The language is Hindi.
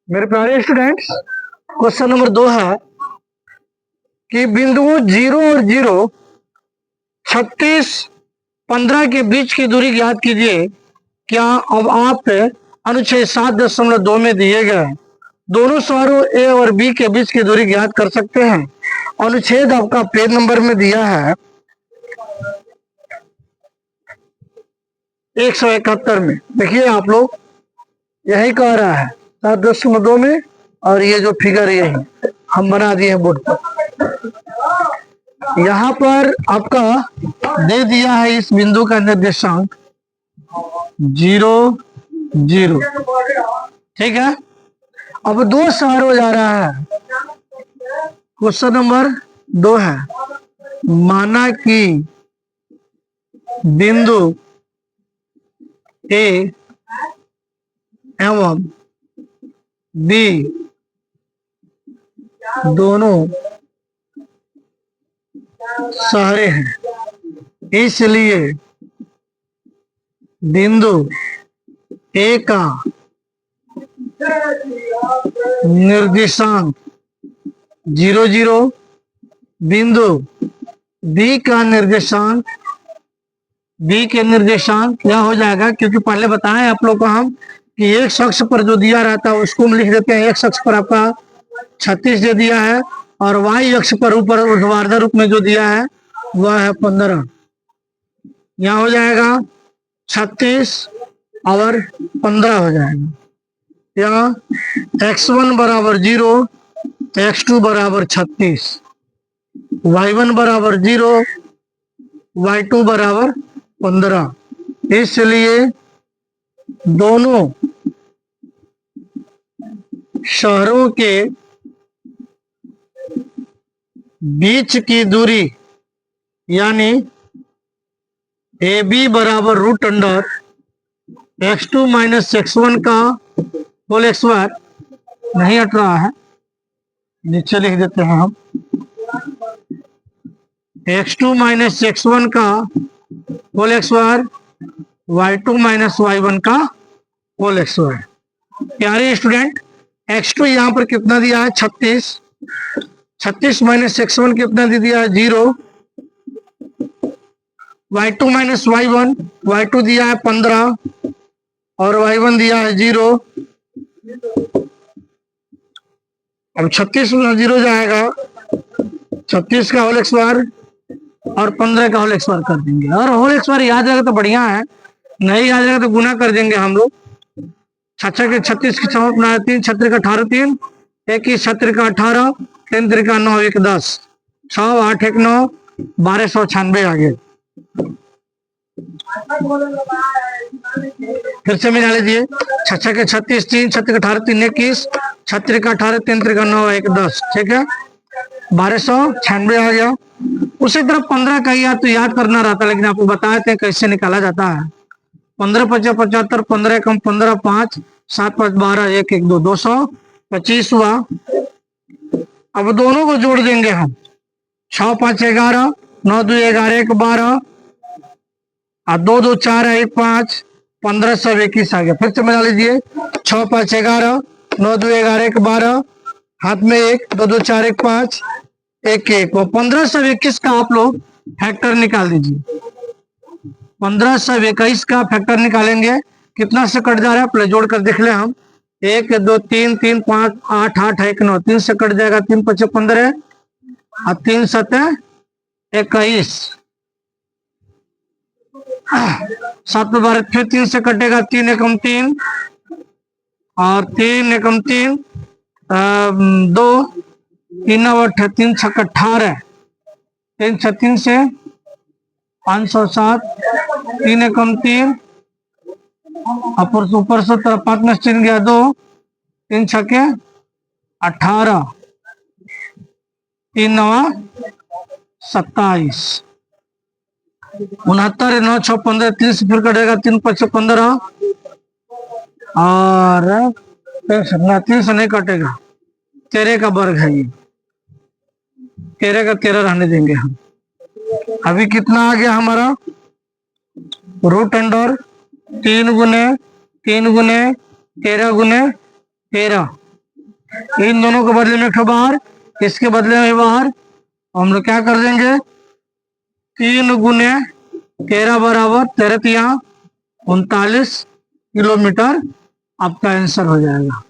मेरे प्यारे स्टूडेंट्स, क्वेश्चन नंबर 2 है कि बिंदुओं 0 और 0, 36, 15 के बीच की दूरी ज्ञात कीजिए। क्या अब आप अनुच्छेद 7.2 में दिए गए दोनों सवारों ए और बी के बीच की दूरी ज्ञात कर सकते हैं। अनुच्छेद आपका पेज नंबर में दिया है 171 में। देखिए आप लोग, यही कह रहा है 7.2 में, और ये जो फिगर यही हम बना दिए हैं बोर्ड पर। यहाँ पर आपका दे दिया है इस बिंदु का निर्देशांक 0, 0। ठीक है, अब 2 शहर हो जा रहा है। क्वेश्चन नंबर 2 है, माना कि बिंदु ए एवं बी दोनों शहरें हैं, इसलिए बिंदु ए का निर्देशांक 0, 0, बिंदु बी का निर्देशांक, बी के निर्देशांक क्या हो जाएगा, क्योंकि पहले बताएं आप लोग को हम कि एक अक्ष पर जो दिया रहता है उसको हम लिख देते हैं। एक अक्ष पर आपका 36 दे दिया है, और वाई अक्ष पर ऊपर ऊर्ध्वाधर रूप में जो दिया है वह है 15। यहाँ हो जाएगा 36 और 15 हो जाएगा। यहाँ x1 बराबर 0, x2 बराबर 36, y1 बराबर 0, y2 बराबर 15। इसलिए दोनों शहरों के बीच की दूरी यानी ए बी बराबर root under x2 minus x1 का होल स्क्वायर, नहीं हट रहा है, नीचे लिख देते हैं हम, x2 माइनस x1 का whole square, y2 minus y1 का होल स्क्वायर। प्यारे स्टूडेंट, x2 यहाँ पर कितना दिया है 36, 36 माइनस x1 कितना दे दिया है 0, y2 माइनस y1, y2 दिया है 15 और y1 दिया है 0। अब 36 में 0 जाएगा, 36 का होल स्क्वायर और 15 का होल स्क्वायर कर देंगे। और होल स्क्वायर याद रहेगा तो बढ़िया है, नहीं याद रहेगा तो गुना कर देंगे हम लोग। 6 के 36 की 6 अपना 3, 6 का 18, 3 1 की 6 का 18, 3 3 9 1 10, 6 8 1 9, 1296 आ गए। फिर से मिला लीजिए, 6 के 36, 3 6 का 18, 3 21, 6 का 18, 3 3 9 1 10। ठीक है, 1296 आ गया। उसी तरह 15 का याद तो याद करना रहता, लेकिन आपको बताए थे कैसे निकाला जाता है। 15 5 75, 15 कम 15 5, 7 5 12, 1 1 2, 225 हुआ। अब दोनों को जोड़ देंगे हम, 6 5 11, 9 2 11 1 12, 2 2 4 1 5, 15 सब 21 आ गया। फिर से मिला लीजिए, 6 5 11, 9 2 11 1 12, हाथ में 1, 2 2 4 1 5, 1 1, 15 सब 21 का आप लोग फैक्टर निकाल दीजिए। 15 सब 21 का फैक्टर निकालेंगे, कितना से कट जा रहा है पहले जोड़ कर देख ले हम। 1 2 3 3 5 8 8 1 9, 3 से कट जाएगा, 3 5 15 और 3 7 21, 7 12, फिर 3 से कटेगा, 3 एकम 3 और 3 एकम 3 2, 3 8 3 6 18, 3 6 3 से 507, 3 एकम 3, ऊपर से 5 में 3 गया 2, 3 6 18, 3 9 27, 69 9 6 15, 3 से फिर कटेगा, 3 5 15 और 3 से नहीं कटेगा, 13 का वर्ग है ये, 13 का 13 रहने देंगे हम। अभी कितना आ गया हमारा, रूट अंडर 3 गुने 3 गुने 13 गुने 13, इन दोनों के बदले में एक बाहर, इसके बदले में बाहर, हम लोग क्या कर देंगे 3 गुने 13 बराबर 13 3 39 किलोमीटर आपका आंसर हो जाएगा।